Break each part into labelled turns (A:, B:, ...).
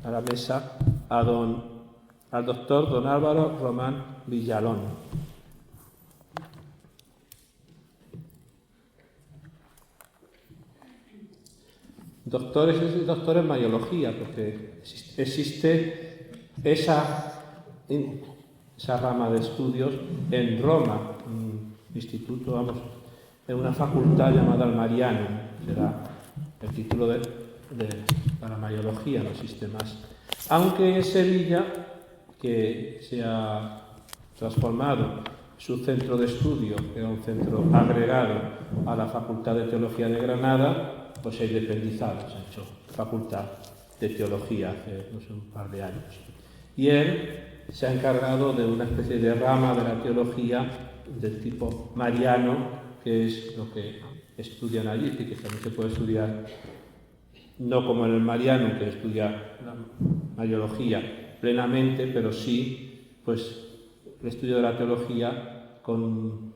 A: a la mesa al doctor don Álvaro Román Villalón. Doctor en mayología, porque existe esa rama de estudios en Roma, un instituto, en una facultad llamada el Mariano, será el título para mayología, no existe más. Aunque en Sevilla, que se ha transformado su centro de estudio, que era un centro agregado a la Facultad de Teología de Granada, pues se ha independizado, se ha hecho Facultad de Teología hace un par de años. Y él se ha encargado de una especie de rama de la teología del tipo mariano, que es lo que estudian allí, y que también se puede estudiar, no como en el mariano, que estudia la mayología plenamente, pero sí, pues, el estudio de la teología con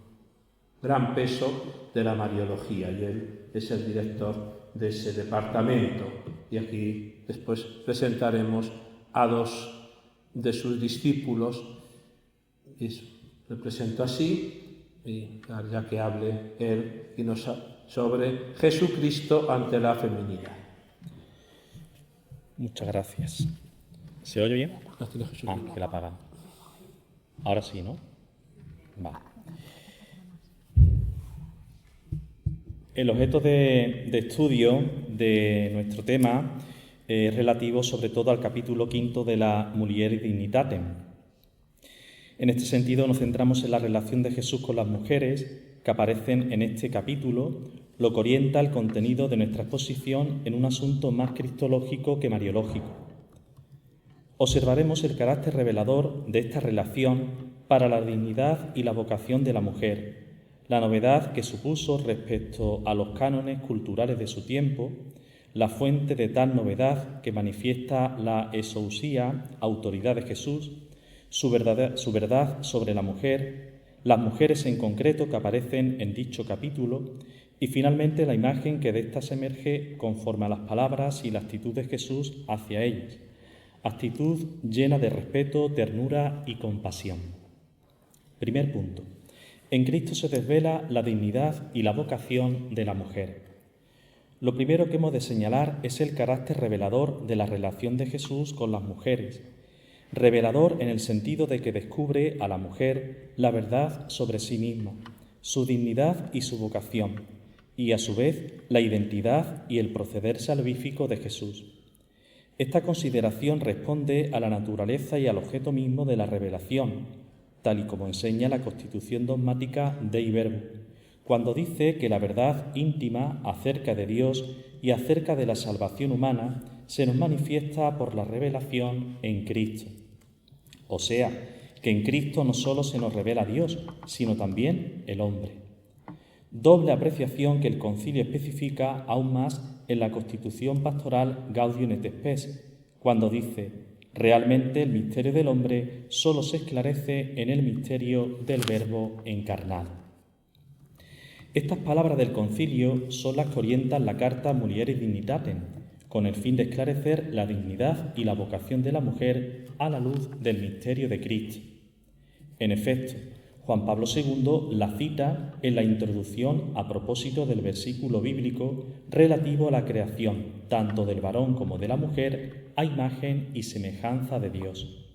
A: gran peso de la mariología, y él es el director de ese departamento. Y aquí después presentaremos a dos de sus discípulos, y le presento así, y ya que hable él y sobre Jesucristo ante la feminidad.
B: Muchas gracias. ¿Se oye bien? Que la apagan. Ahora sí, ¿no? Vale. El objeto de estudio de nuestro tema es relativo sobre todo al capítulo 5 de la Mulieris Dignitatem. En este sentido nos centramos en la relación de Jesús con las mujeres que aparecen en este capítulo, lo que orienta el contenido de nuestra exposición en un asunto más cristológico que mariológico. Observaremos el carácter revelador de esta relación para la dignidad y la vocación de la mujer, la novedad que supuso respecto a los cánones culturales de su tiempo, la fuente de tal novedad que manifiesta la exousía, autoridad de Jesús, su verdad sobre la mujer, las mujeres en concreto que aparecen en dicho capítulo y finalmente la imagen que de éstas emerge conforme a las palabras y la actitud de Jesús hacia ellas, actitud llena de respeto, ternura y compasión. Primer punto. En Cristo se desvela la dignidad y la vocación de la mujer. Lo primero que hemos de señalar es el carácter revelador de la relación de Jesús con las mujeres. Revelador en el sentido de que descubre a la mujer la verdad sobre sí misma, su dignidad y su vocación, y a su vez la identidad y el proceder salvífico de Jesús. Esta consideración responde a la naturaleza y al objeto mismo de la revelación, tal y como enseña la Constitución dogmática Dei Verbum, cuando dice que la verdad íntima acerca de Dios y acerca de la salvación humana se nos manifiesta por la revelación en Cristo. O sea, que en Cristo no solo se nos revela Dios, sino también el hombre. Doble apreciación que el Concilio especifica aún más en la Constitución pastoral Gaudium et Spes, cuando dice: realmente el misterio del hombre solo se esclarece en el misterio del Verbo encarnado. Estas palabras del concilio son las que orientan la carta Mulieris Dignitatem, con el fin de esclarecer la dignidad y la vocación de la mujer a la luz del misterio de Cristo. En efecto, Juan Pablo II la cita en la introducción a propósito del versículo bíblico relativo a la creación, tanto del varón como de la mujer, a imagen y semejanza de Dios,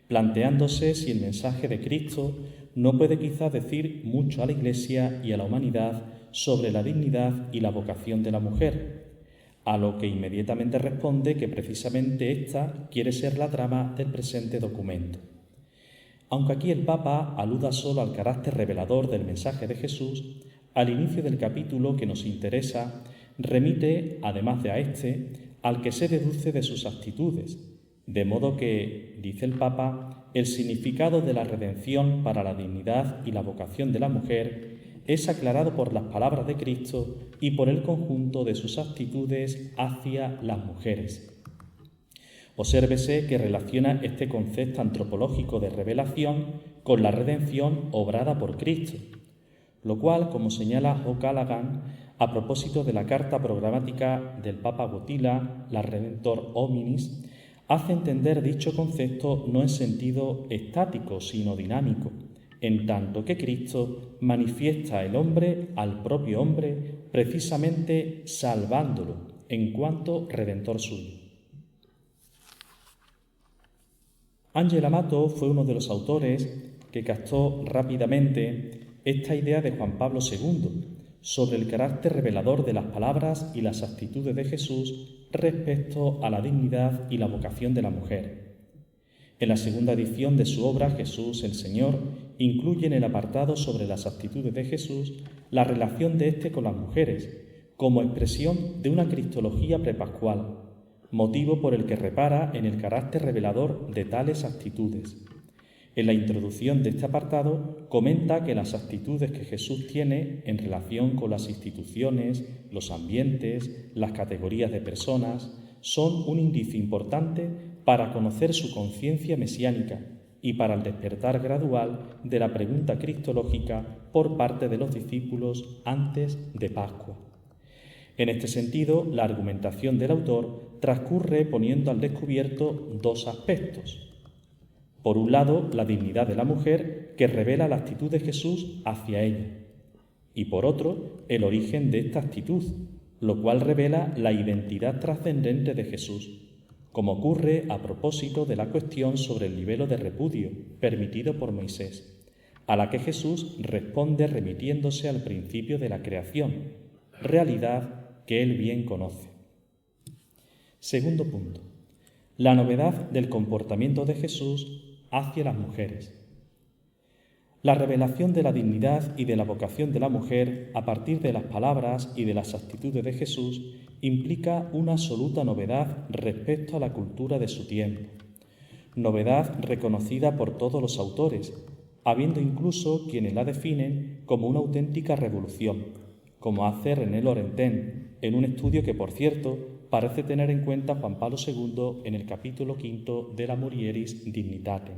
B: planteándose si el mensaje de Cristo no puede quizás decir mucho a la Iglesia y a la humanidad sobre la dignidad y la vocación de la mujer, a lo que inmediatamente responde que precisamente esta quiere ser la trama del presente documento. Aunque aquí el Papa aluda solo al carácter revelador del mensaje de Jesús, al inicio del capítulo que nos interesa, remite, además de a este, al que se deduce de sus actitudes, de modo que, dice el Papa, el significado de la redención para la dignidad y la vocación de la mujer es aclarado por las palabras de Cristo y por el conjunto de sus actitudes hacia las mujeres. Obsérvese que relaciona este concepto antropológico de revelación con la redención obrada por Cristo, lo cual, como señala O'Callaghan, a propósito de la carta programática del Papa Wojtyła, la Redemptor Hominis, hace entender dicho concepto no en sentido estático, sino dinámico, en tanto que Cristo manifiesta el hombre al propio hombre, precisamente salvándolo en cuanto redentor suyo. Ángel Amato fue uno de los autores que captó rápidamente esta idea de Juan Pablo II sobre el carácter revelador de las palabras y las actitudes de Jesús respecto a la dignidad y la vocación de la mujer. En la segunda edición de su obra, Jesús el Señor, incluye en el apartado sobre las actitudes de Jesús la relación de éste con las mujeres, como expresión de una cristología prepascual, motivo por el que repara en el carácter revelador de tales actitudes. En la introducción de este apartado comenta que las actitudes que Jesús tiene en relación con las instituciones, los ambientes, las categorías de personas, son un indicio importante para conocer su conciencia mesiánica y para el despertar gradual de la pregunta cristológica por parte de los discípulos antes de Pascua. En este sentido, la argumentación del autor transcurre poniendo al descubierto dos aspectos. Por un lado, la dignidad de la mujer, que revela la actitud de Jesús hacia ella, y por otro, el origen de esta actitud, lo cual revela la identidad trascendente de Jesús, como ocurre a propósito de la cuestión sobre el libelo de repudio permitido por Moisés, a la que Jesús responde remitiéndose al principio de la creación, realidad que él bien conoce. Segundo punto, la novedad del comportamiento de Jesús hacia las mujeres. La revelación de la dignidad y de la vocación de la mujer a partir de las palabras y de las actitudes de Jesús implica una absoluta novedad respecto a la cultura de su tiempo, novedad reconocida por todos los autores, habiendo incluso quienes la definen como una auténtica revolución, como hace René Laurentin en un estudio que, por cierto, parece tener en cuenta Juan Pablo II en el capítulo 5 de la Mulieris Dignitatem.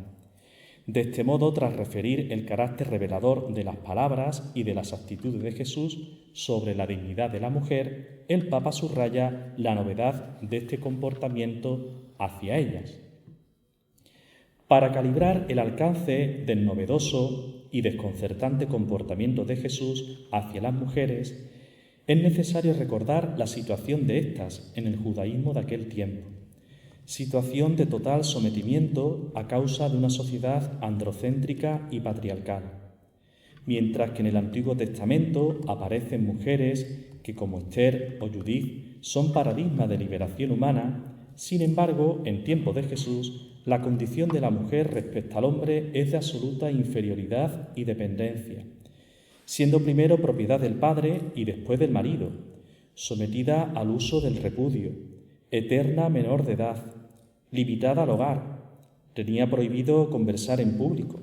B: De este modo, tras referir el carácter revelador de las palabras y de las actitudes de Jesús sobre la dignidad de la mujer, el Papa subraya la novedad de este comportamiento hacia ellas. Para calibrar el alcance del novedoso y desconcertante comportamiento de Jesús hacia las mujeres, es necesario recordar la situación de éstas en el judaísmo de aquel tiempo. Situación de total sometimiento a causa de una sociedad androcéntrica y patriarcal. Mientras que en el Antiguo Testamento aparecen mujeres que, como Esther o Judith, son paradigmas de liberación humana, sin embargo, en tiempos de Jesús, la condición de la mujer respecto al hombre es de absoluta inferioridad y dependencia, siendo primero propiedad del padre y después del marido, sometida al uso del repudio, eterna menor de edad, limitada al hogar, tenía prohibido conversar en público,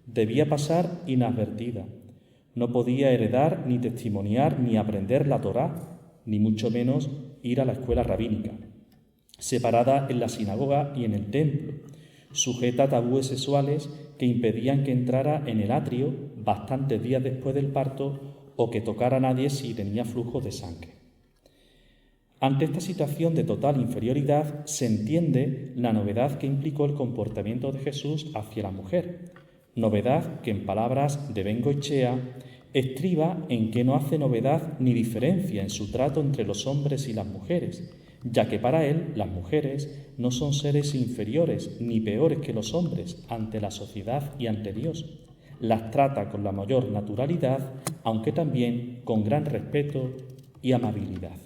B: debía pasar inadvertida, no podía heredar ni testimoniar ni aprender la Torá, ni mucho menos ir a la escuela rabínica, separada en la sinagoga y en el templo, sujeta a tabúes sexuales que impedían que entrara en el atrio bastantes días después del parto o que tocara a nadie si tenía flujo de sangre. Ante esta situación de total inferioridad se entiende la novedad que implicó el comportamiento de Jesús hacia la mujer, novedad que en palabras de Bengoechea estriba en que no hace novedad ni diferencia en su trato entre los hombres y las mujeres, ya que para él las mujeres no son seres inferiores ni peores que los hombres ante la sociedad y ante Dios. Las trata con la mayor naturalidad, aunque también con gran respeto y amabilidad.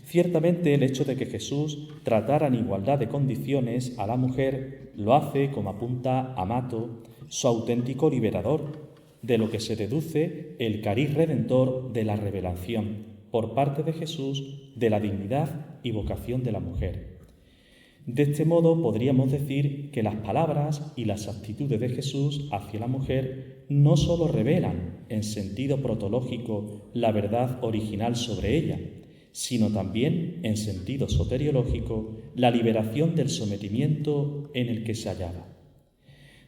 B: Ciertamente el hecho de que Jesús tratara en igualdad de condiciones a la mujer lo hace, como apunta Amato, su auténtico liberador, de lo que se deduce el cariz redentor de la revelación por parte de Jesús de la dignidad y vocación de la mujer. De este modo podríamos decir que las palabras y las actitudes de Jesús hacia la mujer no sólo revelan en sentido protológico la verdad original sobre ella, sino también en sentido soteriológico la liberación del sometimiento en el que se hallaba.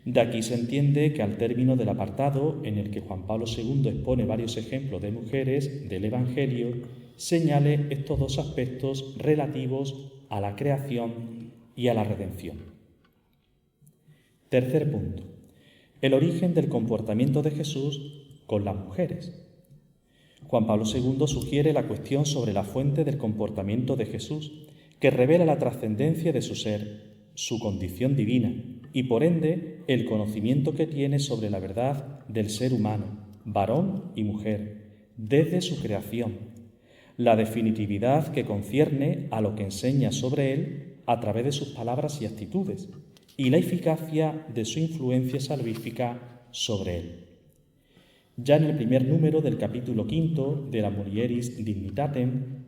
B: De aquí se entiende que al término del apartado en el que Juan Pablo II expone varios ejemplos de mujeres del Evangelio, señale estos dos aspectos relativos a la creación y a la redención. Tercer punto. El origen del comportamiento de Jesús con las mujeres. Juan Pablo II sugiere la cuestión sobre la fuente del comportamiento de Jesús, que revela la trascendencia de su ser, su condición divina y, por ende, el conocimiento que tiene sobre la verdad del ser humano, varón y mujer, desde su creación, la definitividad que concierne a lo que enseña sobre él a través de sus palabras y actitudes, y la eficacia de su influencia salvífica sobre él. Ya en el primer número del capítulo 5 de la Mulieris Dignitatem,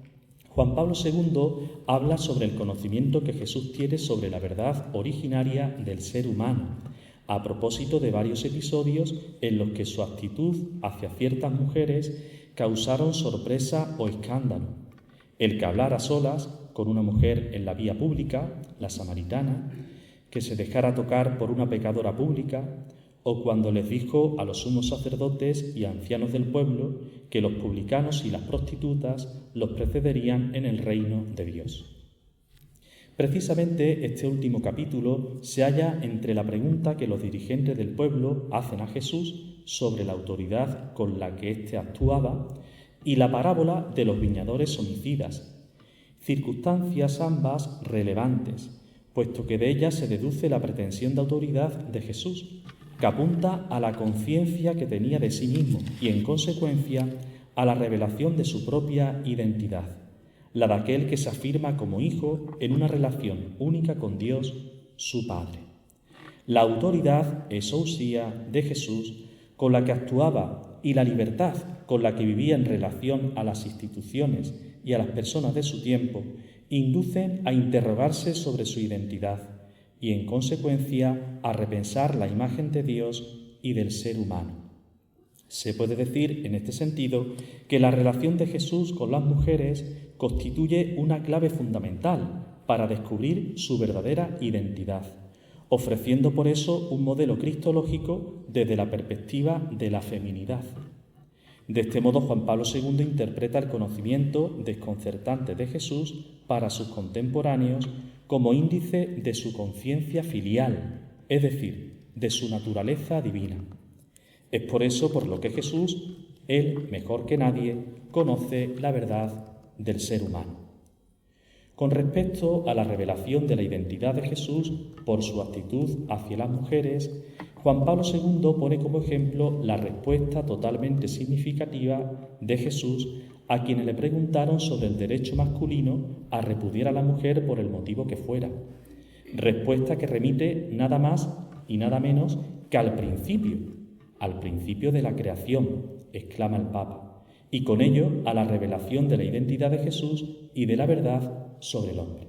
B: Juan Pablo II habla sobre el conocimiento que Jesús tiene sobre la verdad originaria del ser humano, a propósito de varios episodios en los que su actitud hacia ciertas mujeres causaron sorpresa o escándalo. El que hablara a solas con una mujer en la vía pública, la samaritana, que se dejara tocar por una pecadora pública, o cuando les dijo a los sumos sacerdotes y ancianos del pueblo que los publicanos y las prostitutas los precederían en el reino de Dios. Precisamente este último capítulo se halla entre la pregunta que los dirigentes del pueblo hacen a Jesús sobre la autoridad con la que éste actuaba y la parábola de los viñadores homicidas, circunstancias ambas relevantes, puesto que de ellas se deduce la pretensión de autoridad de Jesús, que apunta a la conciencia que tenía de sí mismo y, en consecuencia, a la revelación de su propia identidad, la de aquel que se afirma como hijo en una relación única con Dios, su Padre. La autoridad, exousia, de Jesús, con la que actuaba, y la libertad con la que vivía en relación a las instituciones y a las personas de su tiempo, inducen a interrogarse sobre su identidad y, en consecuencia, a repensar la imagen de Dios y del ser humano. Se puede decir, en este sentido, que la relación de Jesús con las mujeres constituye una clave fundamental para descubrir su verdadera identidad, ofreciendo por eso un modelo cristológico desde la perspectiva de la feminidad. De este modo, Juan Pablo II interpreta el conocimiento desconcertante de Jesús para sus contemporáneos como índice de su conciencia filial, es decir, de su naturaleza divina. Es por eso por lo que Jesús, él mejor que nadie, conoce la verdad del ser humano. Con respecto a la revelación de la identidad de Jesús por su actitud hacia las mujeres, Juan Pablo II pone como ejemplo la respuesta totalmente significativa de Jesús a quienes le preguntaron sobre el derecho masculino a repudiar a la mujer por el motivo que fuera. Respuesta que remite nada más y nada menos que al principio de la creación, exclama el Papa, y con ello a la revelación de la identidad de Jesús y de la verdad sobre el hombre.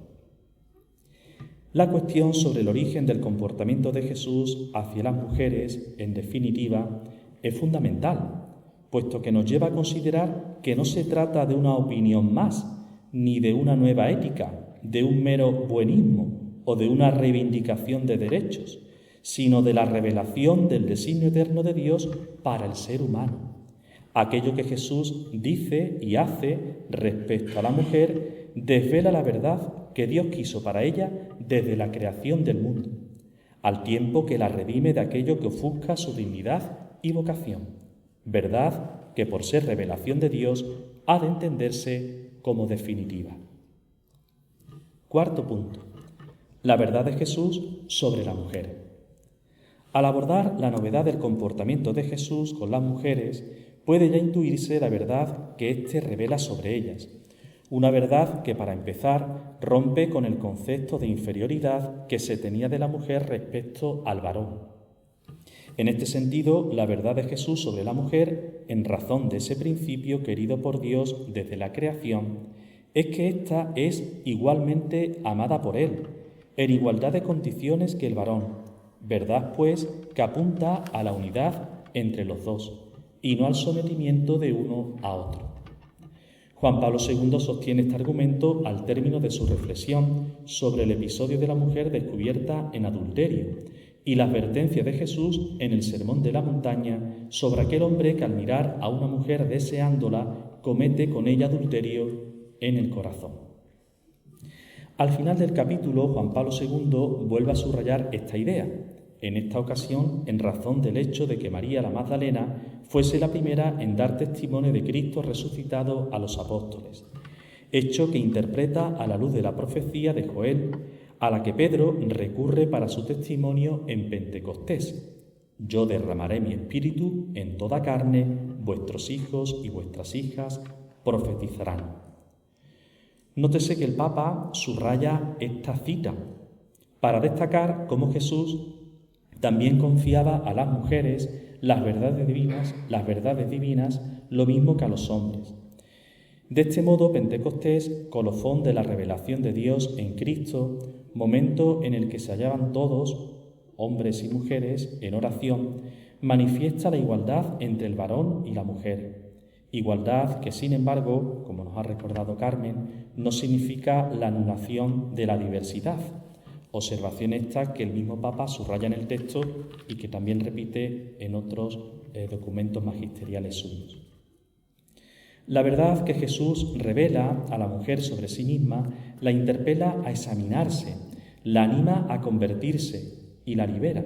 B: La cuestión sobre el origen del comportamiento de Jesús hacia las mujeres, en definitiva, es fundamental, puesto que nos lleva a considerar que no se trata de una opinión más, ni de una nueva ética, de un mero buenismo o de una reivindicación de derechos, sino de la revelación del designio eterno de Dios para el ser humano. Aquello que Jesús dice y hace respecto a la mujer desvela la verdad que Dios quiso para ella desde la creación del mundo, al tiempo que la redime de aquello que ofusca su dignidad y vocación. Verdad que por ser revelación de Dios ha de entenderse como definitiva. Cuarto punto. La verdad de Jesús sobre la mujer. Al abordar la novedad del comportamiento de Jesús con las mujeres, puede ya intuirse la verdad que éste revela sobre ellas. Una verdad que, para empezar, rompe con el concepto de inferioridad que se tenía de la mujer respecto al varón. En este sentido, la verdad de Jesús sobre la mujer, en razón de ese principio querido por Dios desde la creación, es que ésta es igualmente amada por Él, en igualdad de condiciones que el varón. Verdad, pues, que apunta a la unidad entre los dos, y no al sometimiento de uno a otro. Juan Pablo II sostiene este argumento al término de su reflexión sobre el episodio de la mujer descubierta en adulterio y la advertencia de Jesús en el Sermón de la Montaña sobre aquel hombre que al mirar a una mujer deseándola comete con ella adulterio en el corazón. Al final del capítulo, Juan Pablo II vuelve a subrayar esta idea, en esta ocasión en razón del hecho de que María la Magdalena fuese la primera en dar testimonio de Cristo resucitado a los apóstoles, hecho que interpreta a la luz de la profecía de Joel, a la que Pedro recurre para su testimonio en Pentecostés. Yo derramaré mi espíritu en toda carne, vuestros hijos y vuestras hijas profetizarán. Nótese que el Papa subraya esta cita para destacar cómo Jesús también confiaba a las mujeres las verdades divinas, lo mismo que a los hombres. De este modo, Pentecostés, colofón de la revelación de Dios en Cristo, momento en el que se hallaban todos, hombres y mujeres, en oración, manifiesta la igualdad entre el varón y la mujer. Igualdad que, sin embargo, como nos ha recordado Carmen, no significa la anulación de la diversidad. Observación esta que el mismo Papa subraya en el texto y que también repite en otros documentos magisteriales suyos. La verdad que Jesús revela a la mujer sobre sí misma la interpela a examinarse, la anima a convertirse y la libera,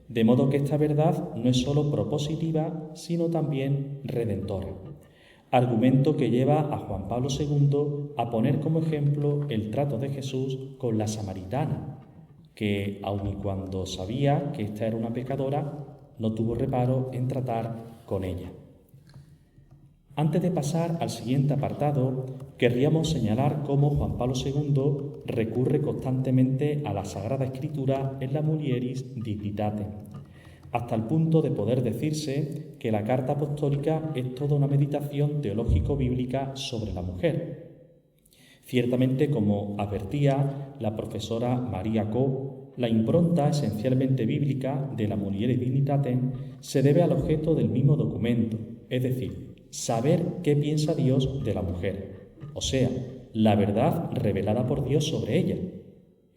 B: de modo que esta verdad no es sólo propositiva, sino también redentora. Argumento que lleva a Juan Pablo II a poner como ejemplo el trato de Jesús con la samaritana, que, aun y cuando sabía que esta era una pecadora, no tuvo reparo en tratar con ella. Antes de pasar al siguiente apartado, querríamos señalar cómo Juan Pablo II recurre constantemente a la Sagrada Escritura en la Mulieris Dignitatem, hasta el punto de poder decirse que la Carta Apostólica es toda una meditación teológico-bíblica sobre la mujer. Ciertamente, como advertía la profesora María Co, la impronta esencialmente bíblica de la Mulieris Dignitatem se debe al objeto del mismo documento, es decir, saber qué piensa Dios de la mujer, o sea, la verdad revelada por Dios sobre ella,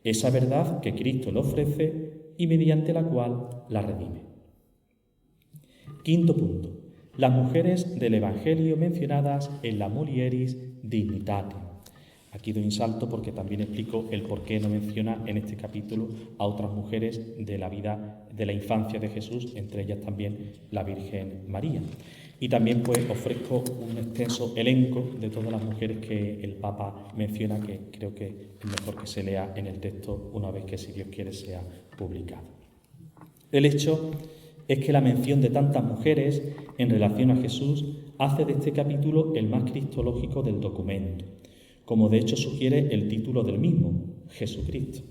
B: esa verdad que Cristo le ofrece y mediante la cual la redime. Quinto punto, las mujeres del Evangelio mencionadas en la Mulieris Dignitatem. Aquí doy un salto porque también explico el por qué no menciona en este capítulo a otras mujeres de la vida, de la infancia de Jesús, entre ellas también la Virgen María. Y también pues ofrezco un extenso elenco de todas las mujeres que el Papa menciona, que creo que es mejor que se lea en el texto una vez que, si Dios quiere, sea publicado. El hecho es que la mención de tantas mujeres en relación a Jesús hace de este capítulo el más cristológico del documento, como de hecho sugiere el título del mismo, Jesucristo.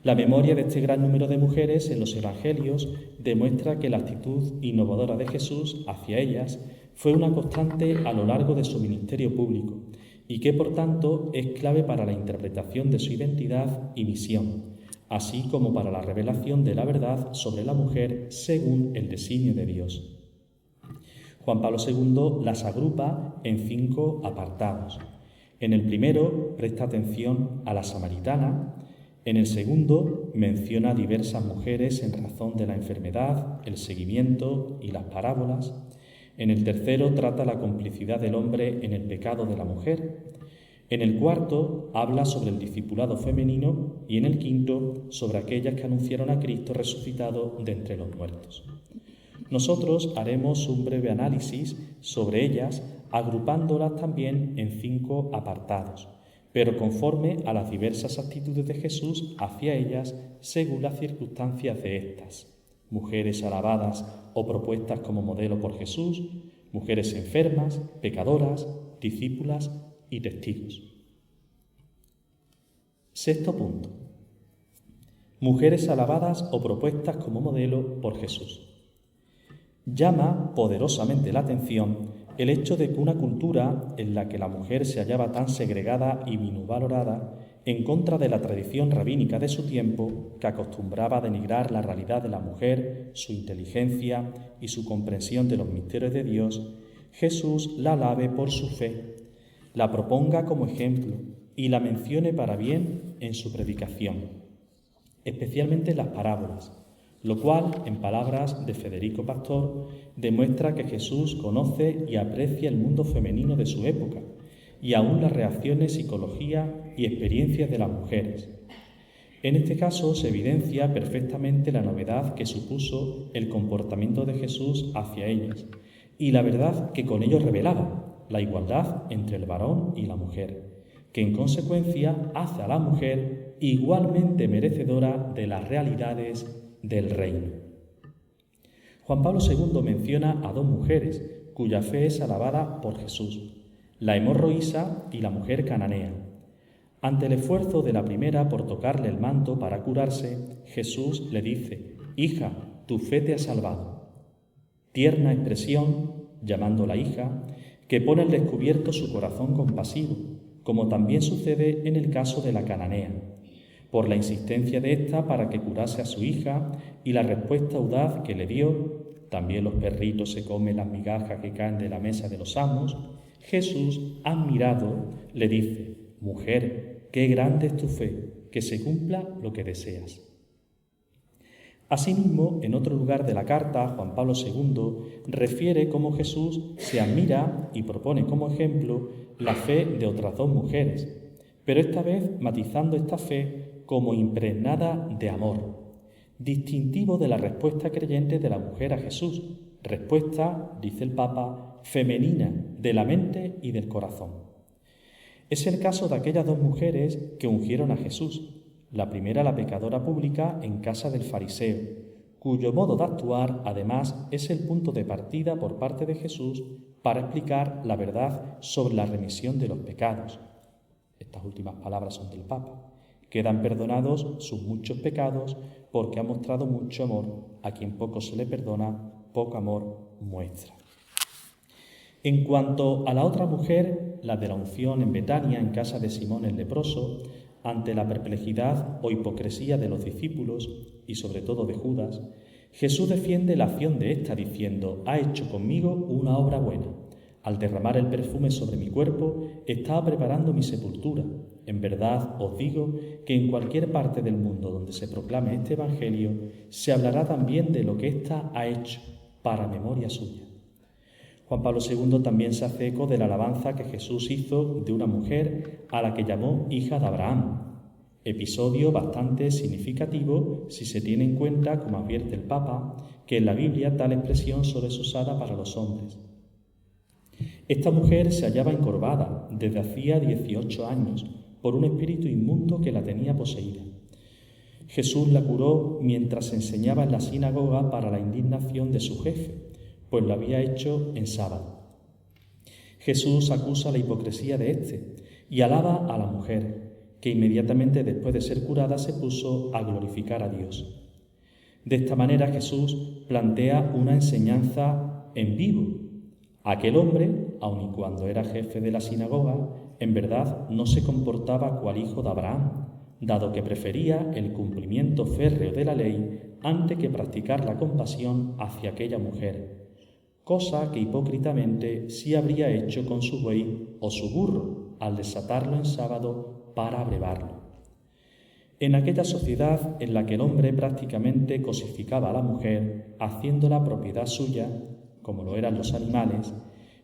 B: La memoria de este gran número de mujeres en los Evangelios demuestra que la actitud innovadora de Jesús hacia ellas fue una constante a lo largo de su ministerio público y que, por tanto, es clave para la interpretación de su identidad y misión, así como para la revelación de la verdad sobre la mujer según el designio de Dios. Juan Pablo II las agrupa en 5 apartados. En el primero presta atención a la samaritana. En el segundo menciona a diversas mujeres en razón de la enfermedad, el seguimiento y las parábolas. En el tercero trata la complicidad del hombre en el pecado de la mujer. En el cuarto habla sobre el discipulado femenino y en el quinto sobre aquellas que anunciaron a Cristo resucitado de entre los muertos. Nosotros haremos un breve análisis sobre ellas, agrupándolas también en 5 apartados, pero conforme a las diversas actitudes de Jesús hacia ellas según las circunstancias de estas. Mujeres alabadas o propuestas como modelo por Jesús, mujeres enfermas, pecadoras, discípulas y testigos. Sexto punto. Mujeres alabadas o propuestas como modelo por Jesús. Llama poderosamente la atención el hecho de que una cultura en la que la mujer se hallaba tan segregada y minusvalorada, en contra de la tradición rabínica de su tiempo, que acostumbraba a denigrar la realidad de la mujer, su inteligencia y su comprensión de los misterios de Dios, Jesús la alabe por su fe, la proponga como ejemplo y la mencione para bien en su predicación, especialmente en las parábolas, lo cual, en palabras de Federico Pastor, demuestra que Jesús conoce y aprecia el mundo femenino de su época y aún las reacciones, psicología y experiencias de las mujeres. En este caso se evidencia perfectamente la novedad que supuso el comportamiento de Jesús hacia ellas y la verdad que con ello revelaba, la igualdad entre el varón y la mujer, que en consecuencia hace a la mujer igualmente merecedora de las realidades del reino. Juan Pablo II menciona a dos mujeres cuya fe es alabada por Jesús, la hemorroísa y la mujer cananea. Ante el esfuerzo de la primera por tocarle el manto para curarse, Jesús le dice: «Hija, tu fe te ha salvado». Tierna expresión, llamándola hija, que pone al descubierto su corazón compasivo, como también sucede en el caso de la cananea, por la insistencia de ésta para que curase a su hija y la respuesta audaz que le dio: «También los perritos se comen las migajas que caen de la mesa de los amos». Jesús, admirado, le dice: «Mujer, qué grande es tu fe, que se cumpla lo que deseas». Asimismo, en otro lugar de la carta, Juan Pablo II refiere cómo Jesús se admira y propone como ejemplo la fe de otras dos mujeres, pero esta vez matizando esta fe como impregnada de amor, distintivo de la respuesta creyente de la mujer a Jesús, respuesta, dice el Papa, femenina de la mente y del corazón. Es el caso de aquellas dos mujeres que ungieron a Jesús, la primera la pecadora pública en casa del fariseo, cuyo modo de actuar, además, es el punto de partida por parte de Jesús para explicar la verdad sobre la remisión de los pecados. Estas últimas palabras son del Papa. Quedan perdonados sus muchos pecados porque ha mostrado mucho amor. A quien poco se le perdona, poco amor muestra. En cuanto a la otra mujer, la de la unción en Betania, en casa de Simón el leproso, ante la perplejidad o hipocresía de los discípulos y sobre todo de Judas, Jesús defiende la acción de ésta diciendo: «Ha hecho conmigo una obra buena. Al derramar el perfume sobre mi cuerpo, estaba preparando mi sepultura. En verdad os digo que en cualquier parte del mundo donde se proclame este evangelio, se hablará también de lo que ésta ha hecho, para memoria suya». Juan Pablo II también se hace eco de la alabanza que Jesús hizo de una mujer a la que llamó hija de Abraham, episodio bastante significativo si se tiene en cuenta, como advierte el Papa, que en la Biblia tal expresión solo es usada para los hombres. Esta mujer se hallaba encorvada desde hacía 18 años por un espíritu inmundo que la tenía poseída. Jesús la curó mientras enseñaba en la sinagoga para la indignación de su jefe, pues lo había hecho en sábado. Jesús acusa la hipocresía de éste y alaba a la mujer, que inmediatamente después de ser curada se puso a glorificar a Dios. De esta manera Jesús plantea una enseñanza en vivo. Aquel hombre, aun y cuando era jefe de la sinagoga, en verdad no se comportaba cual hijo de Abraham, dado que prefería el cumplimiento férreo de la ley antes que practicar la compasión hacia aquella mujer, cosa que hipócritamente sí habría hecho con su buey o su burro al desatarlo en sábado para abrevarlo. En aquella sociedad en la que el hombre prácticamente cosificaba a la mujer, haciéndola propiedad suya, como lo eran los animales,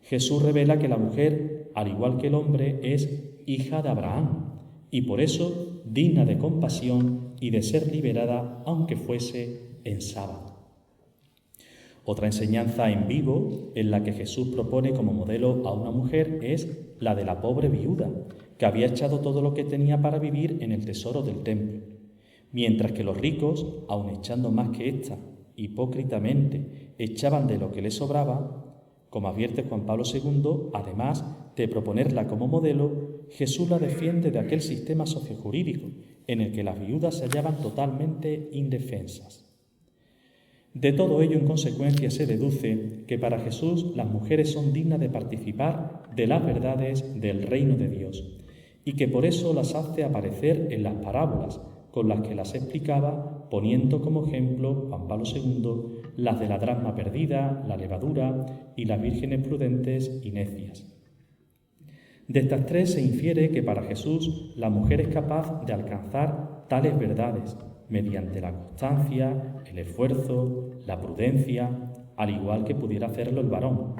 B: Jesús revela que la mujer, al igual que el hombre, es hija de Abraham y por eso digna de compasión y de ser liberada aunque fuese en sábado. Otra enseñanza en vivo en la que Jesús propone como modelo a una mujer es la de la pobre viuda, que había echado todo lo que tenía para vivir en el tesoro del templo, mientras que los ricos, aun echando más que ésta, hipócritamente echaban de lo que les sobraba. Como advierte Juan Pablo II, además de proponerla como modelo, Jesús la defiende de aquel sistema sociojurídico en el que las viudas se hallaban totalmente indefensas. De todo ello, en consecuencia, se deduce que para Jesús las mujeres son dignas de participar de las verdades del reino de Dios y que por eso las hace aparecer en las parábolas con las que las explicaba, poniendo como ejemplo Juan Pablo II las de la dracma perdida, la levadura y las vírgenes prudentes y necias. De estas tres se infiere que para Jesús la mujer es capaz de alcanzar tales verdades mediante la constancia, el esfuerzo, la prudencia, al igual que pudiera hacerlo el varón.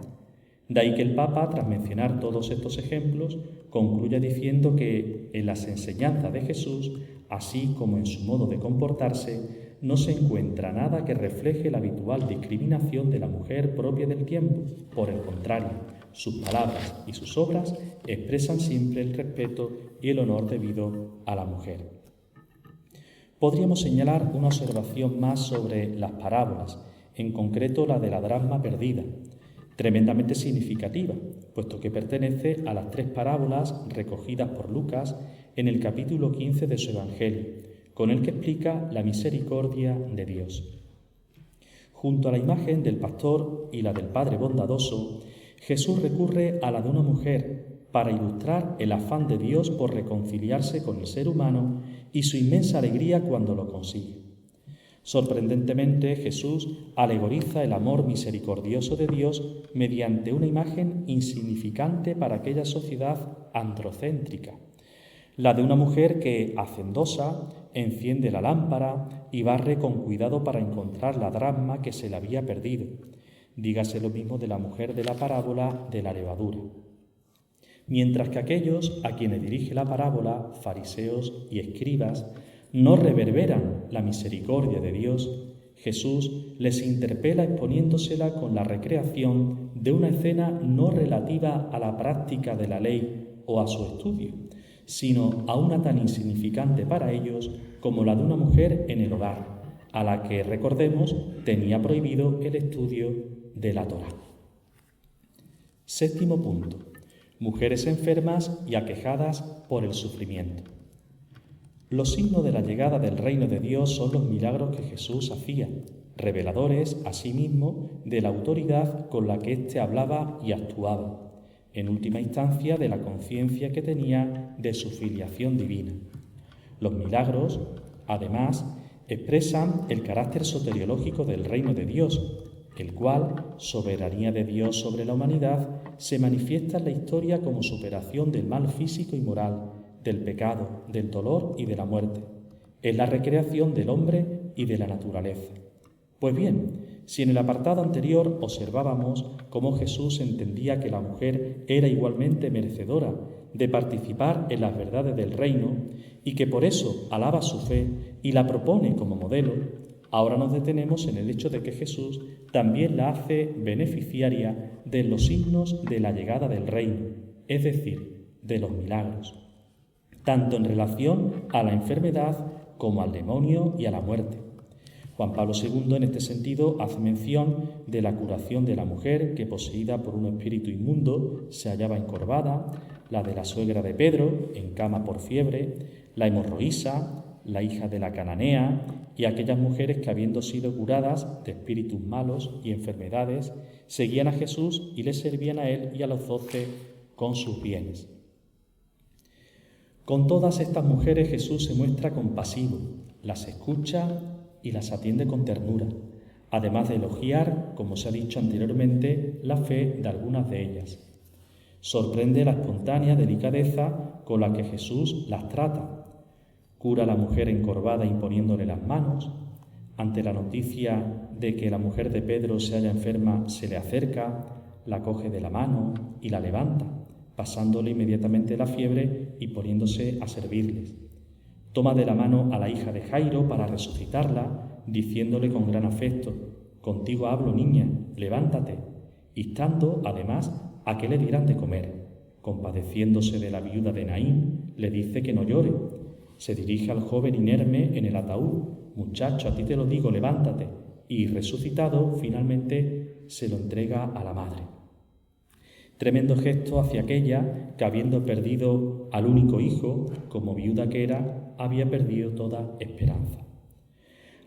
B: De ahí que el Papa, tras mencionar todos estos ejemplos, concluya diciendo que en las enseñanzas de Jesús, así como en su modo de comportarse, no se encuentra nada que refleje la habitual discriminación de la mujer propia del tiempo. Por el contrario, sus palabras y sus obras expresan siempre el respeto y el honor debido a la mujer. Podríamos señalar una observación más sobre las parábolas, en concreto la de la dracma perdida, tremendamente significativa, puesto que pertenece a las 3 parábolas recogidas por Lucas en el capítulo 15 de su Evangelio, con el que explica la misericordia de Dios. Junto a la imagen del pastor y la del Padre bondadoso, Jesús recurre a la de una mujer para ilustrar el afán de Dios por reconciliarse con el ser humano y su inmensa alegría cuando lo consigue. Sorprendentemente, Jesús alegoriza el amor misericordioso de Dios mediante una imagen insignificante para aquella sociedad androcéntrica, la de una mujer que, hacendosa, enciende la lámpara y barre con cuidado para encontrar la dracma que se le había perdido. Dígase lo mismo de la mujer de la parábola de la levadura. Mientras que aquellos a quienes dirige la parábola, fariseos y escribas, no reverberan la misericordia de Dios, Jesús les interpela exponiéndosela con la recreación de una escena no relativa a la práctica de la ley o a su estudio, sino a una tan insignificante para ellos como la de una mujer en el hogar, a la que, recordemos, tenía prohibido el estudio de la Torá. 7º punto. Mujeres enfermas y aquejadas por el sufrimiento. Los signos de la llegada del reino de Dios son los milagros que Jesús hacía, reveladores, asimismo, de la autoridad con la que éste hablaba y actuaba, en última instancia de la conciencia que tenía de su filiación divina. Los milagros, además, expresan el carácter soteriológico del reino de Dios, el cual, soberanía de Dios sobre la humanidad, se manifiesta en la historia como superación del mal físico y moral, del pecado, del dolor y de la muerte. Es la recreación del hombre y de la naturaleza. Pues bien, si en el apartado anterior observábamos cómo Jesús entendía que la mujer era igualmente merecedora de participar en las verdades del reino y que por eso alaba su fe y la propone como modelo, ahora nos detenemos en el hecho de que Jesús también la hace beneficiaria de los signos de la llegada del reino, es decir, de los milagros, tanto en relación a la enfermedad como al demonio y a la muerte. Juan Pablo II, en este sentido, hace mención de la curación de la mujer que, poseída por un espíritu inmundo, se hallaba encorvada, la de la suegra de Pedro, en cama por fiebre, la hemorroísa, la hija de la cananea y aquellas mujeres que, habiendo sido curadas de espíritus malos y enfermedades, seguían a Jesús y le servían a él y a los 12 con sus bienes. Con todas estas mujeres Jesús se muestra compasivo, las escucha y las atiende con ternura, además de elogiar, como se ha dicho anteriormente, la fe de algunas de ellas. Sorprende la espontánea delicadeza con la que Jesús las trata. Cura a la mujer encorvada imponiéndole las manos. Ante la noticia de que la mujer de Pedro se halla enferma, se le acerca, la coge de la mano y la levanta, pasándole inmediatamente la fiebre y poniéndose a servirles. Toma de la mano a la hija de Jairo para resucitarla, diciéndole con gran afecto: «Contigo hablo, niña, levántate», instando, además, a que le dieran de comer. Compadeciéndose de la viuda de Naín, le dice que no llore. Se dirige al joven inerme en el ataúd: «Muchacho, a ti te lo digo, levántate», y resucitado, finalmente se lo entrega a la madre. Tremendo gesto hacia aquella que, habiendo perdido al único hijo, como viuda que era, había perdido toda esperanza.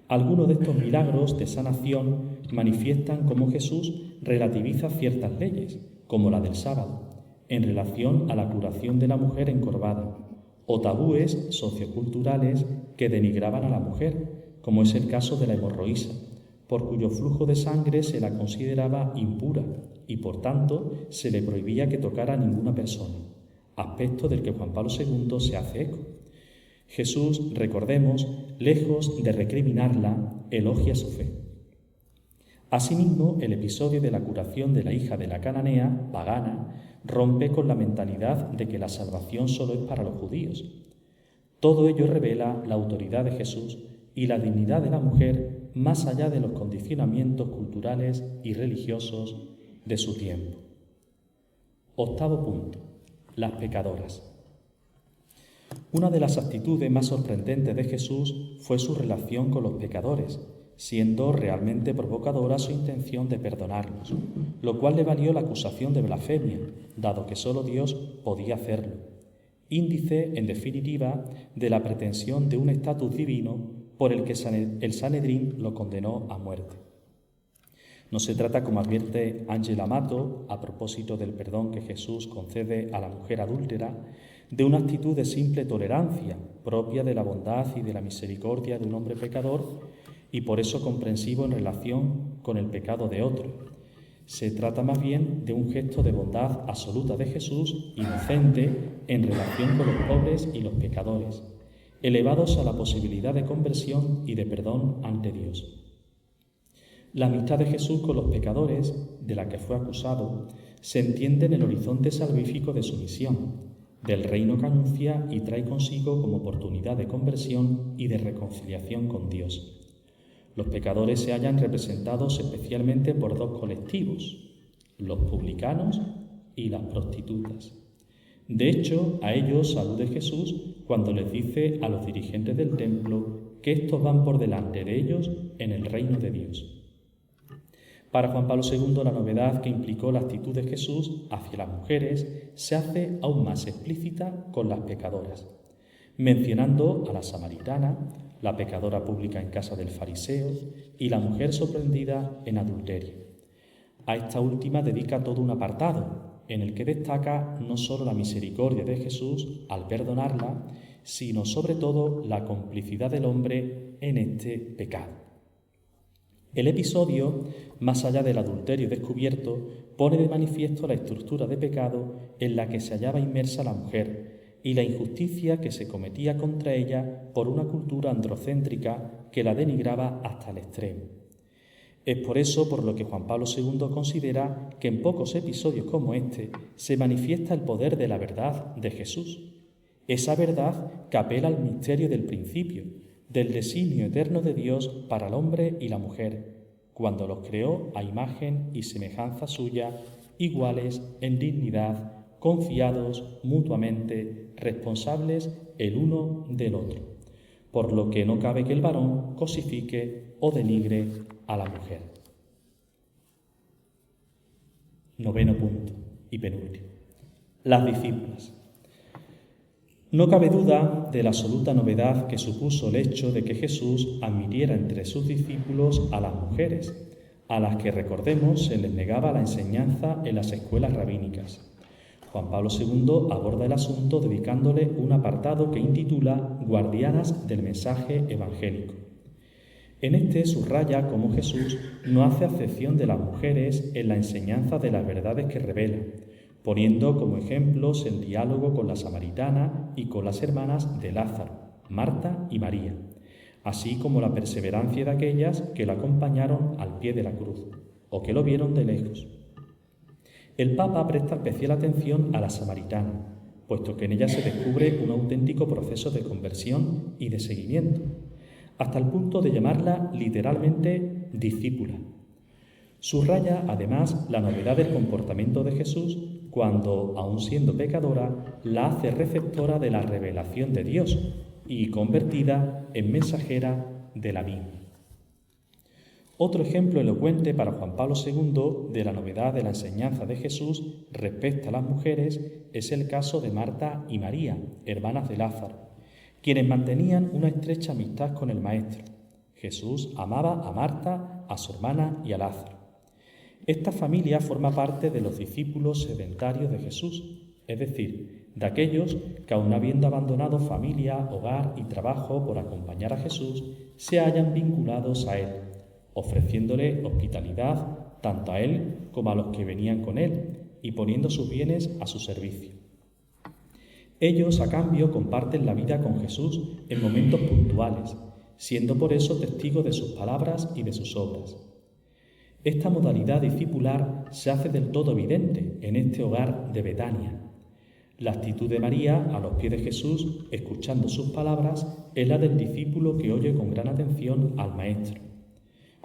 B: Algunos de estos milagros de sanación manifiestan cómo Jesús relativiza ciertas leyes, como la del sábado, en relación a la curación de la mujer encorvada, o tabúes socioculturales que denigraban a la mujer, como es el caso de la hemorroísa, por cuyo flujo de sangre se la consideraba impura y, por tanto, se le prohibía que tocara a ninguna persona, aspecto del que Juan Pablo II se hace eco. Jesús, recordemos, lejos de recriminarla, elogia su fe. Asimismo, el episodio de la curación de la hija de la cananea, pagana, rompe con la mentalidad de que la salvación solo es para los judíos. Todo ello revela la autoridad de Jesús y la dignidad de la mujer más allá de los condicionamientos culturales y religiosos de su tiempo. Octavo punto: las pecadoras. Una de las actitudes más sorprendentes de Jesús fue su relación con los pecadores, siendo realmente provocadora su intención de perdonarlos, lo cual le valió la acusación de blasfemia, dado que solo Dios podía hacerlo, índice, en definitiva, de la pretensión de un estatus divino por el que el Sanedrín lo condenó a muerte. No se trata, como advierte Ángela Mato, a propósito del perdón que Jesús concede a la mujer adúltera, de una actitud de simple tolerancia, propia de la bondad y de la misericordia de un hombre pecador y por eso comprensivo en relación con el pecado de otro. Se trata más bien de un gesto de bondad absoluta de Jesús, inocente, en relación con los pobres y los pecadores, elevados a la posibilidad de conversión y de perdón ante Dios. La amistad de Jesús con los pecadores, de la que fue acusado, se entiende en el horizonte salvífico de su misión, del reino que anuncia y trae consigo como oportunidad de conversión y de reconciliación con Dios. Los pecadores se hallan representados especialmente por dos colectivos, los publicanos y las prostitutas. De hecho, a ellos alude Jesús cuando les dice a los dirigentes del templo que estos van por delante de ellos en el reino de Dios. Para Juan Pablo II, la novedad que implicó la actitud de Jesús hacia las mujeres se hace aún más explícita con las pecadoras, mencionando a la samaritana, la pecadora pública en casa del fariseo y la mujer sorprendida en adulterio. A esta última dedica todo un apartado, en el que destaca no solo la misericordia de Jesús al perdonarla, sino sobre todo la complicidad del hombre en este pecado. El episodio, más allá del adulterio descubierto, pone de manifiesto la estructura de pecado en la que se hallaba inmersa la mujer y la injusticia que se cometía contra ella por una cultura androcéntrica que la denigraba hasta el extremo. Es por eso por lo que Juan Pablo II considera que en pocos episodios como este se manifiesta el poder de la verdad de Jesús, esa verdad que apela al misterio del principio, del designio eterno de Dios para el hombre y la mujer, cuando los creó a imagen y semejanza suya, iguales en dignidad, confiados mutuamente, responsables el uno del otro, por lo que no cabe que el varón cosifique o denigre a la mujer. Noveno punto y penúltimo: las discípulas. No cabe duda de la absoluta novedad que supuso el hecho de que Jesús admitiera entre sus discípulos a las mujeres, a las que, recordemos, se les negaba la enseñanza en las escuelas rabínicas. Juan Pablo II aborda el asunto dedicándole un apartado que intitula Guardianas del mensaje evangélico. En este subraya cómo Jesús no hace acepción de las mujeres en la enseñanza de las verdades que revela, poniendo como ejemplos el diálogo con la samaritana y con las hermanas de Lázaro, Marta y María, así como la perseverancia de aquellas que la acompañaron al pie de la cruz o que lo vieron de lejos. El Papa presta especial atención a la samaritana, puesto que en ella se descubre un auténtico proceso de conversión y de seguimiento, hasta el punto de llamarla literalmente discípula. Subraya además la novedad del comportamiento de Jesús cuando, aun siendo pecadora, la hace receptora de la revelación de Dios y convertida en mensajera de la vida. Otro ejemplo elocuente para Juan Pablo II de la novedad de la enseñanza de Jesús respecto a las mujeres es el caso de Marta y María, hermanas de Lázaro, quienes mantenían una estrecha amistad con el Maestro. Jesús amaba a Marta, a su hermana y a Lázaro. Esta familia forma parte de los discípulos sedentarios de Jesús, es decir, de aquellos que, aun habiendo abandonado familia, hogar y trabajo por acompañar a Jesús, se hallan vinculados a Él, ofreciéndole hospitalidad tanto a Él como a los que venían con Él y poniendo sus bienes a su servicio. Ellos, a cambio, comparten la vida con Jesús en momentos puntuales, siendo por eso testigos de sus palabras y de sus obras. Esta modalidad discipular se hace del todo evidente en este hogar de Betania. La actitud de María a los pies de Jesús, escuchando sus palabras, es la del discípulo que oye con gran atención al Maestro.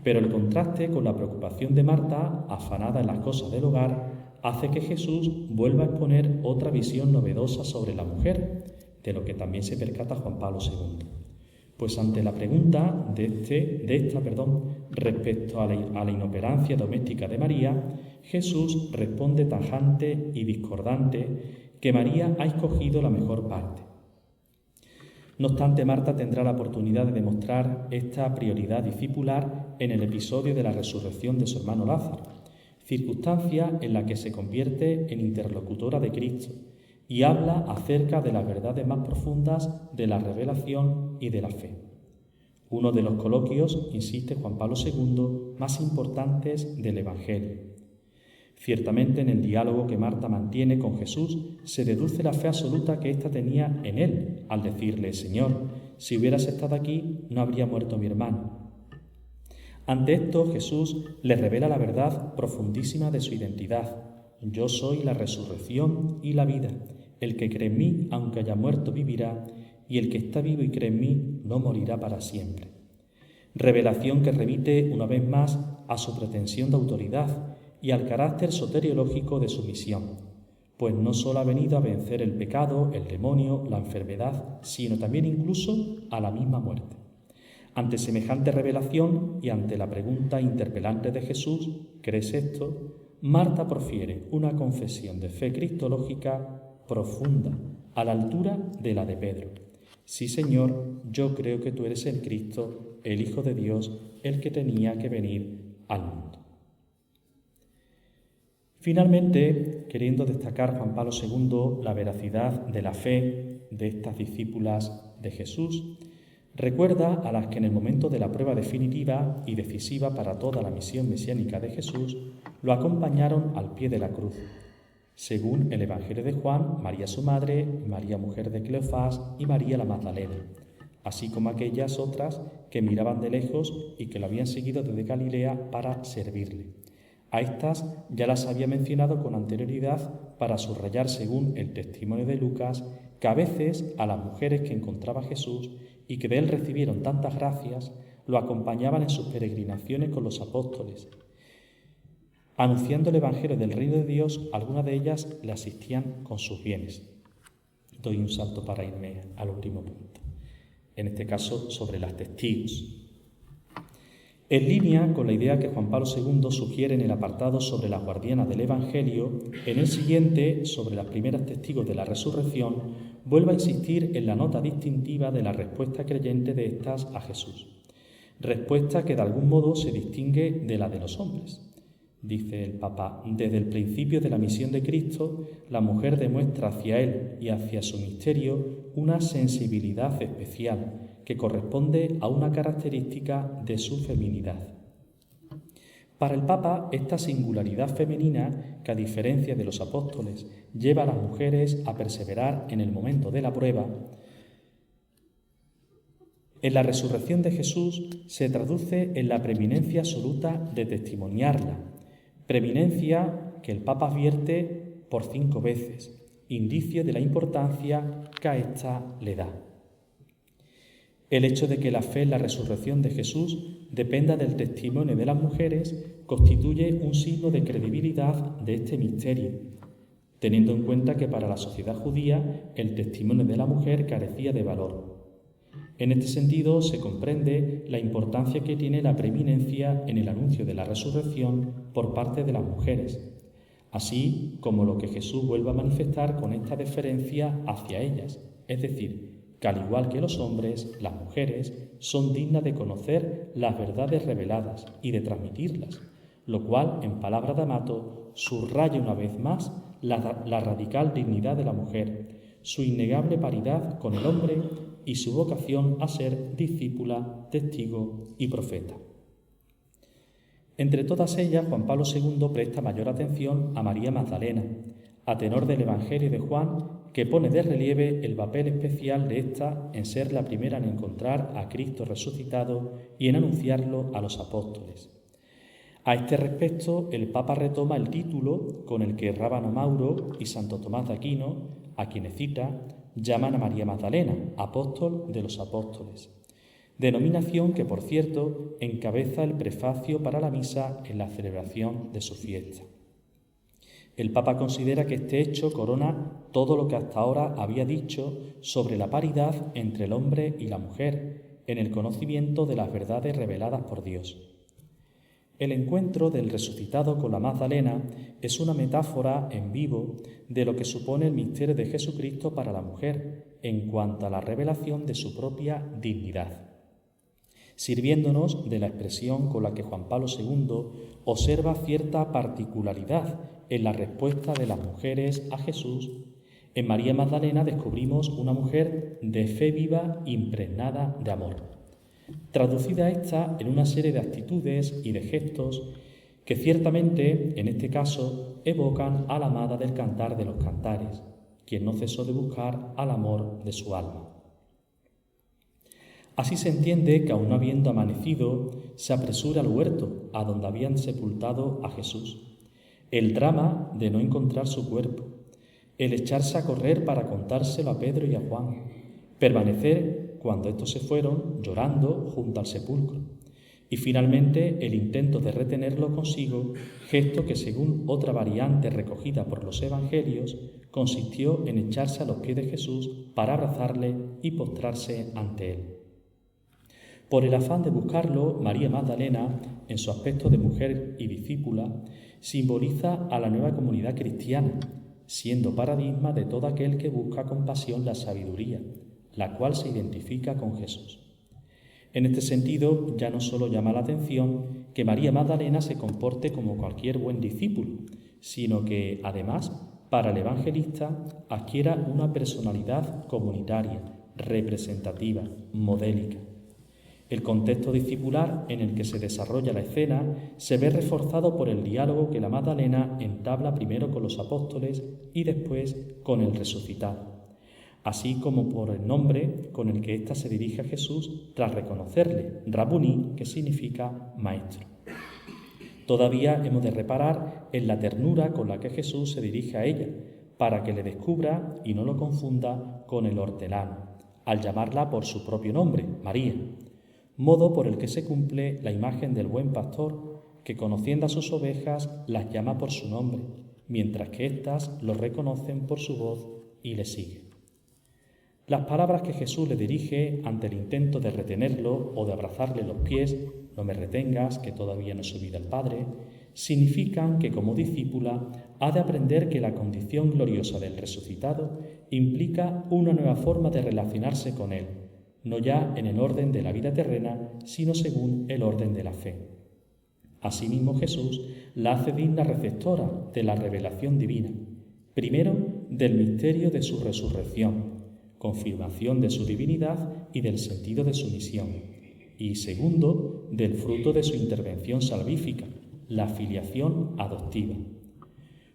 B: Pero el contraste con la preocupación de Marta, afanada en las cosas del hogar, hace que Jesús vuelva a exponer otra visión novedosa sobre la mujer, de lo que también se percata Juan Pablo II. Pues ante la pregunta respecto a la inoperancia doméstica de María, Jesús responde tajante y discordante que María ha escogido la mejor parte. No obstante, Marta tendrá la oportunidad de demostrar esta prioridad discipular en el episodio de la resurrección de su hermano Lázaro, circunstancia en la que se convierte en interlocutora de Cristo y habla acerca de las verdades más profundas de la revelación y de la fe. Uno de los coloquios, insiste Juan Pablo II, más importantes del Evangelio. Ciertamente, en el diálogo que Marta mantiene con Jesús se deduce la fe absoluta que ésta tenía en él, al decirle: Señor, si hubieras estado aquí, no habría muerto mi hermano. Ante esto, Jesús le revela la verdad profundísima de su identidad. Yo soy la resurrección y la vida. El que cree en mí, aunque haya muerto, vivirá, y el que está vivo y cree en mí, no morirá para siempre. Revelación que remite una vez más a su pretensión de autoridad y al carácter soteriológico de su misión, pues no solo ha venido a vencer el pecado, el demonio, la enfermedad, sino también incluso a la misma muerte. Ante semejante revelación y ante la pregunta interpelante de Jesús, ¿crees esto?, Marta profiere una confesión de fe cristológica profunda, a la altura de la de Pedro. Sí, Señor, yo creo que tú eres el Cristo, el Hijo de Dios, el que tenía que venir al mundo. Finalmente, queriendo destacar Juan Pablo II la veracidad de la fe de estas discípulas de Jesús, recuerda a las que en el momento de la prueba definitiva y decisiva para toda la misión mesiánica de Jesús, lo acompañaron al pie de la cruz. Según el Evangelio de Juan, María su madre, María mujer de Cleofás y María la Magdalena, así como aquellas otras que miraban de lejos y que lo habían seguido desde Galilea para servirle. A estas ya las había mencionado con anterioridad para subrayar, según el testimonio de Lucas, que a veces a las mujeres que encontraba Jesús y que de él recibieron tantas gracias, lo acompañaban en sus peregrinaciones con los apóstoles. Anunciando el Evangelio del Reino de Dios, algunas de ellas le asistían con sus bienes. Doy un salto para irme al último punto, en este caso sobre las testigos. En línea con la idea que Juan Pablo II sugiere en el apartado sobre las guardianas del Evangelio, en el siguiente, sobre las primeras testigos de la resurrección, vuelve a insistir en la nota distintiva de la respuesta creyente de estas a Jesús. Respuesta que de algún modo se distingue de la de los hombres. Dice el Papa: desde el principio de la misión de Cristo, la mujer demuestra hacia él y hacia su misterio una sensibilidad especial que corresponde a una característica de su feminidad. Para el Papa, esta singularidad femenina, que a diferencia de los apóstoles lleva a las mujeres a perseverar en el momento de la prueba, en la resurrección de Jesús se traduce en la preeminencia absoluta de testimoniarla, preeminencia que el Papa advierte por 5 veces, indicio de la importancia que a ésta le da. El hecho de que la fe en la resurrección de Jesús dependa del testimonio de las mujeres constituye un signo de credibilidad de este misterio, teniendo en cuenta que para la sociedad judía el testimonio de la mujer carecía de valor. En este sentido se comprende la importancia que tiene la preeminencia en el anuncio de la resurrección por parte de las mujeres, así como lo que Jesús vuelve a manifestar con esta deferencia hacia ellas, es decir, que al igual que los hombres, las mujeres son dignas de conocer las verdades reveladas y de transmitirlas, lo cual, en palabras de Amato, subraya una vez más la radical dignidad de la mujer, su innegable paridad con el hombre y su vocación a ser discípula, testigo y profeta. Entre todas ellas, Juan Pablo II presta mayor atención a María Magdalena, a tenor del Evangelio de Juan, que pone de relieve el papel especial de esta en ser la primera en encontrar a Cristo resucitado y en anunciarlo a los apóstoles. A este respecto, el Papa retoma el título con el que Rábano Mauro y Santo Tomás de Aquino, a quienes cita, llaman a María Magdalena, apóstol de los apóstoles, denominación que, por cierto, encabeza el prefacio para la misa en la celebración de su fiesta. El Papa considera que este hecho corona todo lo que hasta ahora había dicho sobre la paridad entre el hombre y la mujer en el conocimiento de las verdades reveladas por Dios. El encuentro del resucitado con la Magdalena es una metáfora en vivo de lo que supone el misterio de Jesucristo para la mujer en cuanto a la revelación de su propia dignidad, sirviéndonos de la expresión con la que Juan Pablo II observa cierta particularidad en la respuesta de las mujeres a Jesús. En María Magdalena descubrimos una mujer de fe viva impregnada de amor. Traducida esta en una serie de actitudes y de gestos que ciertamente, en este caso, evocan a la amada del Cantar de los Cantares, quien no cesó de buscar al amor de su alma. Así se entiende que, aun no habiendo amanecido, se apresura al huerto, a donde habían sepultado a Jesús. El drama de no encontrar su cuerpo, el echarse a correr para contárselo a Pedro y a Juan, permanecer cuando estos se fueron llorando junto al sepulcro, y finalmente el intento de retenerlo consigo, gesto que, según otra variante recogida por los evangelios, consistió en echarse a los pies de Jesús para abrazarle y postrarse ante él. Por el afán de buscarlo, María Magdalena, en su aspecto de mujer y discípula, simboliza a la nueva comunidad cristiana, siendo paradigma de todo aquel que busca con pasión la sabiduría, la cual se identifica con Jesús. En este sentido, ya no solo llama la atención que María Magdalena se comporte como cualquier buen discípulo, sino que, además, para el evangelista, adquiera una personalidad comunitaria, representativa, modélica. El contexto discipular en el que se desarrolla la escena se ve reforzado por el diálogo que la Magdalena entabla primero con los apóstoles y después con el resucitado, así como por el nombre con el que ésta se dirige a Jesús tras reconocerle, Rabuni, que significa maestro. Todavía hemos de reparar en la ternura con la que Jesús se dirige a ella, para que le descubra y no lo confunda con el hortelano, al llamarla por su propio nombre, María, modo por el que se cumple la imagen del buen pastor, que conociendo a sus ovejas las llama por su nombre, mientras que éstas lo reconocen por su voz y le siguen. Las palabras que Jesús le dirige ante el intento de retenerlo o de abrazarle los pies, no me retengas, que todavía no he subido al Padre, significan que como discípula ha de aprender que la condición gloriosa del resucitado implica una nueva forma de relacionarse con Él, no ya en el orden de la vida terrena, sino según el orden de la fe. Asimismo, Jesús la hace digna receptora de la revelación divina, primero del misterio de su resurrección, confirmación de su divinidad y del sentido de su misión, y segundo, del fruto de su intervención salvífica, la filiación adoptiva.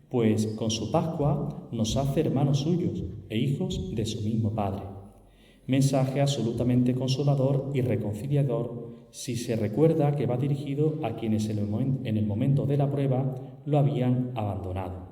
B: Pues con su Pascua nos hace hermanos suyos e hijos de su mismo Padre. Mensaje absolutamente consolador y reconciliador si se recuerda que va dirigido a quienes en el momento de la prueba lo habían abandonado,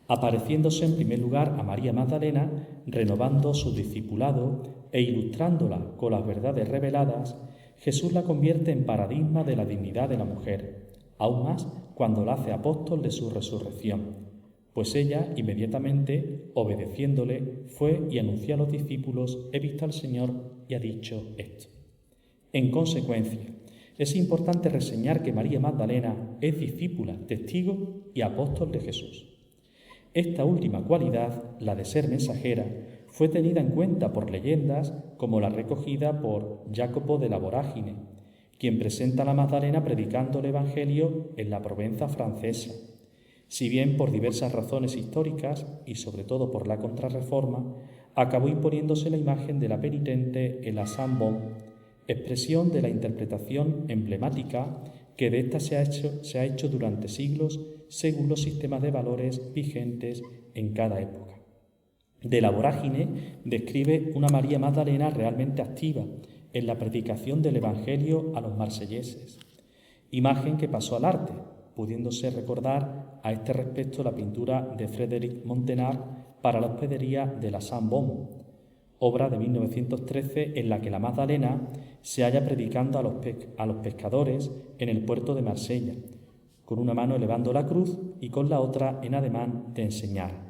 B: apareciéndose en primer lugar a María Magdalena, renovando su discipulado e ilustrándola con las verdades reveladas. Jesús la convierte en paradigma de la dignidad de la mujer, aún más cuando la hace apóstol de su resurrección, pues ella, inmediatamente, obedeciéndole, fue y anunció a los discípulos: he visto al Señor y ha dicho esto. En consecuencia, es importante reseñar que María Magdalena es discípula, testigo y apóstol de Jesús. Esta última cualidad, la de ser mensajera, fue tenida en cuenta por leyendas como la recogida por Jacopo de la Vorágine, quien presenta a la Magdalena predicando el Evangelio en la Provenza francesa. Si bien por diversas razones históricas y sobre todo por la Contrarreforma, acabó imponiéndose la imagen de la penitente en la Saint-Bon, expresión de la interpretación emblemática que de ésta se ha hecho durante siglos según los sistemas de valores vigentes en cada época. de la vorágine describe una María Magdalena realmente activa en la predicación del Evangelio a los marselleses, imagen que pasó al arte, pudiéndose recordar a este respecto la pintura de Frédéric Montenard para la hospedería de la Saint-Baume, obra de 1913 en la que la Magdalena se halla predicando a los pescadores en el puerto de Marsella, con una mano elevando la cruz y con la otra en ademán de enseñar,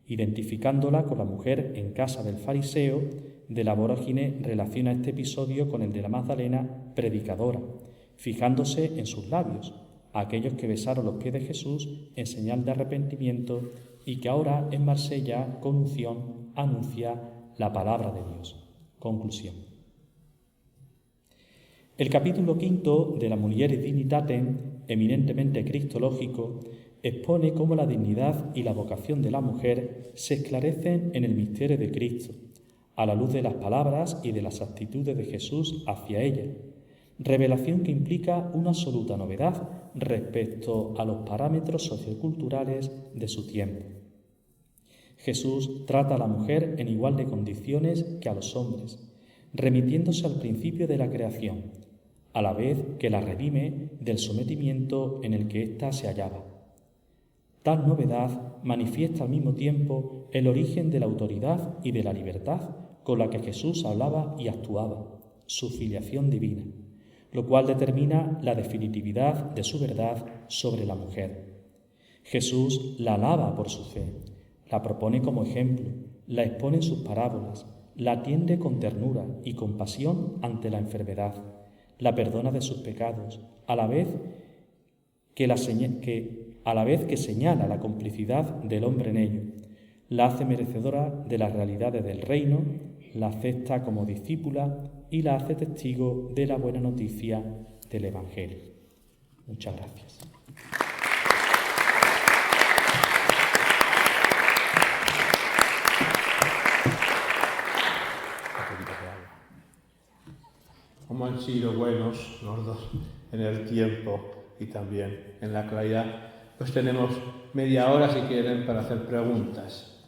B: identificándola con la mujer en casa del fariseo. De la vorágine relaciona este episodio con el de la Magdalena predicadora, fijándose en sus labios, aquellos que besaron los pies de Jesús en señal de arrepentimiento y que ahora en Marsella con unción anuncia la palabra de Dios. Conclusión. El capítulo 5 de la Mulieris Dignitatem, eminentemente cristológico, expone cómo la dignidad y la vocación de la mujer se esclarecen en el misterio de Cristo, a la luz de las palabras y de las actitudes de Jesús hacia ella, revelación que implica una absoluta novedad respecto a los parámetros socioculturales de su tiempo. Jesús trata a la mujer en igual de condiciones que a los hombres, remitiéndose al principio de la creación, a la vez que la redime del sometimiento en el que ésta se hallaba. Tal novedad manifiesta al mismo tiempo el origen de la autoridad y de la libertad con la que Jesús hablaba y actuaba, su filiación divina, lo cual determina la definitividad de su verdad sobre la mujer. Jesús la alaba por su fe, la propone como ejemplo, la expone en sus parábolas, la atiende con ternura y compasión ante la enfermedad, la perdona de sus pecados, a la vez que señala la complicidad del hombre en ello, la hace merecedora de las realidades del reino, la acepta como discípula y la hace testigo de la buena noticia del Evangelio. Muchas gracias.
A: Cómo han sido buenos los dos en el tiempo y también en la claridad. Pues tenemos media hora, si quieren, para hacer preguntas.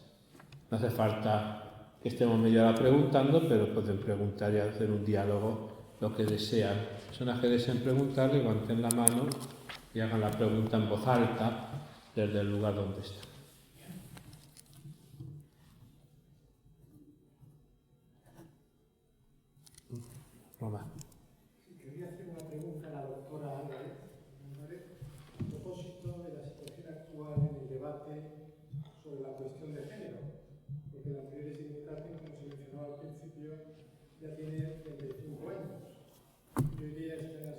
A: No hace falta que estemos media hora preguntando, pero pueden preguntar y hacer un diálogo lo que desean. Personas que deseen preguntar, levanten la mano y hagan la pregunta en voz alta desde el lugar donde están. Roma.
C: Quería hacer una pregunta a la doctora Álvarez, a propósito de la situación actual en el debate sobre la cuestión de género, porque la Mulieris Dignitatem, como se mencionaba al principio, ya tiene 35 años. Y hoy día es una